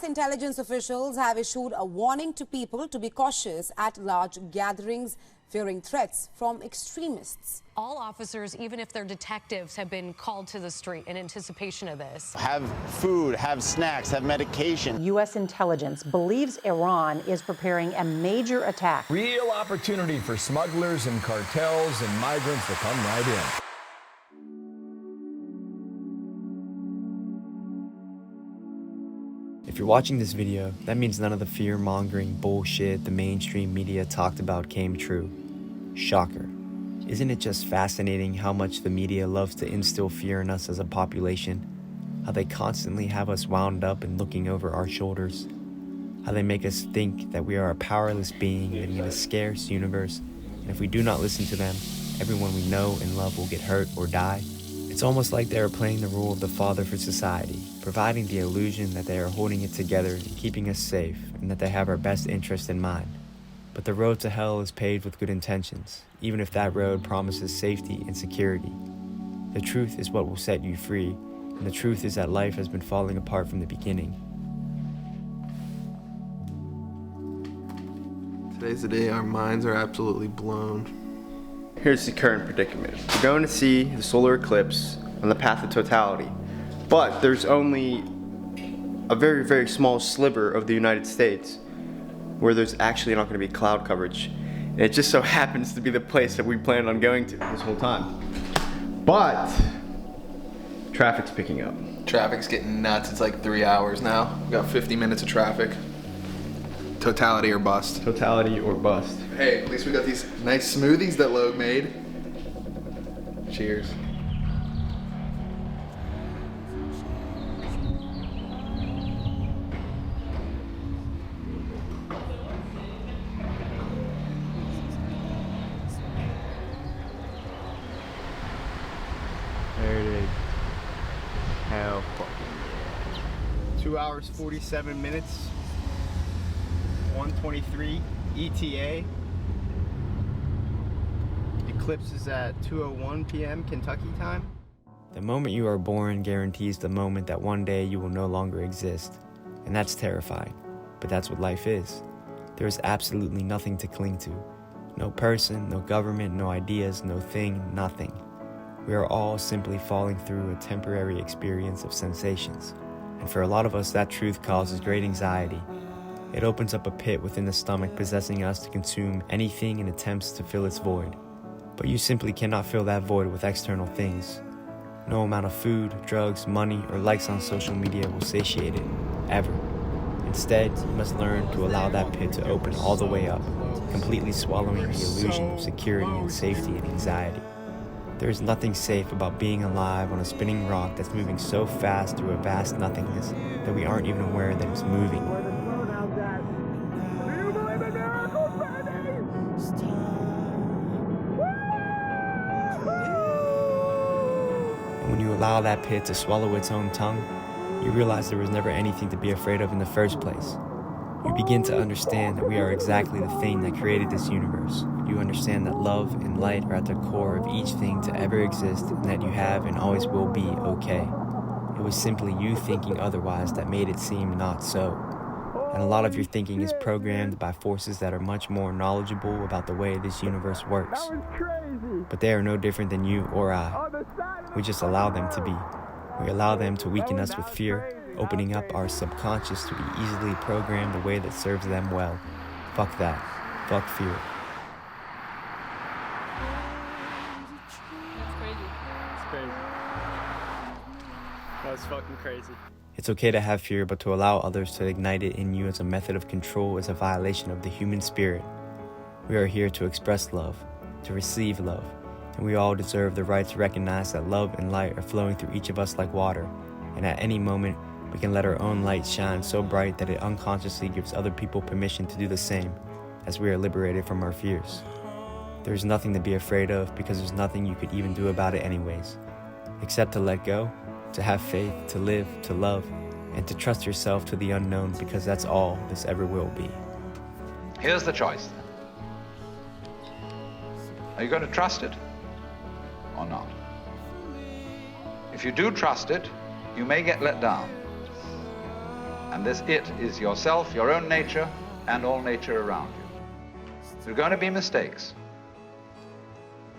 US intelligence officials have issued a warning to people to be cautious at large gatherings, fearing threats from extremists. All officers, even if they're detectives, have been called to the street in anticipation of this. Have food, have snacks, have medication. U.S. intelligence believes Iran is preparing a major attack. Real opportunity for smugglers and cartels and migrants to come right in. If you're watching this video, that means none of the fear-mongering bullshit the mainstream media talked about came true. Shocker. Isn't it just fascinating how much the media loves to instill fear in us as a population? How they constantly have us wound up and looking over our shoulders? How they make us think that we are a powerless being living in a scarce universe, and if we do not listen to them, everyone we know and love will get hurt or die? It's almost like they are playing the role of the father for society, providing the illusion that they are holding it together and keeping us safe, and that they have our best interest in mind. But the road to hell is paved with good intentions, even if that road promises safety and security. The truth is what will set you free, and the truth is that life has been falling apart from the beginning. Today's the day our minds are absolutely blown. Here's the current predicament. We're going to see the solar eclipse on the path of totality, but there's only a very, very small sliver of the United States where there's actually not going to be cloud coverage. And it just so happens to be the place that we planned on going to this whole time. But traffic's picking up. Traffic's getting nuts. It's like 3 hours now. We've got 50 minutes of traffic. Totality or bust. Totality or bust. Hey, at least we got these nice smoothies that Logan made. Cheers. There it is. Hell fucking. 2 hours, 47 minutes. 1:23 ETA. Eclipse is at 2:01 p.m. Kentucky time. The moment you are born guarantees the moment that one day you will no longer exist. And that's terrifying. But that's what life is. There is absolutely nothing to cling to. No person, no government, no ideas, no thing, nothing. We are all simply falling through a temporary experience of sensations. And for a lot of us, that truth causes great anxiety. It opens up a pit within the stomach, possessing us to consume anything in attempts to fill its void. But you simply cannot fill that void with external things. No amount of food, drugs, money, or likes on social media will satiate it, ever. Instead, you must learn to allow that pit to open all the way up, completely swallowing the illusion of security and safety and anxiety. There is nothing safe about being alive on a spinning rock that's moving so fast through a vast nothingness that we aren't even aware that it's moving. And when you allow that pit to swallow its own tongue, you realize there was never anything to be afraid of in the first place. You begin to understand that we are exactly the thing that created this universe. You understand that love and light are at the core of each thing to ever exist, and that you have and always will be okay. It was simply you thinking otherwise that made it seem not so. And a lot of your thinking is programmed by forces that are much more knowledgeable about the way this universe works. But they are no different than you or I. We just allow them to be. We allow them to weaken us with fear, opening up our subconscious to be easily programmed the way that serves them well. Fuck that. Fuck fear. That's crazy. It's crazy. That's fucking crazy. It's okay to have fear, but to allow others to ignite it in you as a method of control is a violation of the human spirit. We are here to express love, to receive love, and we all deserve the right to recognize that love and light are flowing through each of us like water, and at any moment, we can let our own light shine so bright that it unconsciously gives other people permission to do the same, as we are liberated from our fears. There is nothing to be afraid of because there's nothing you could even do about it anyways, except to let go, to have faith, to live, to love, and to trust yourself to the unknown, because that's all this ever will be. Here's the choice. Are you going to trust it or not? If you do trust it, you may get let down. And this it is yourself, your own nature, and all nature around you. There are going to be mistakes.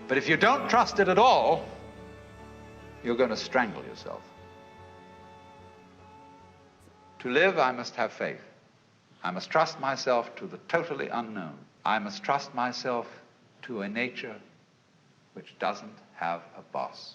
But if you don't trust it at all, you're going to strangle yourself. To live, I must have faith. I must trust myself to the totally unknown. I must trust myself to a nature which doesn't have a boss.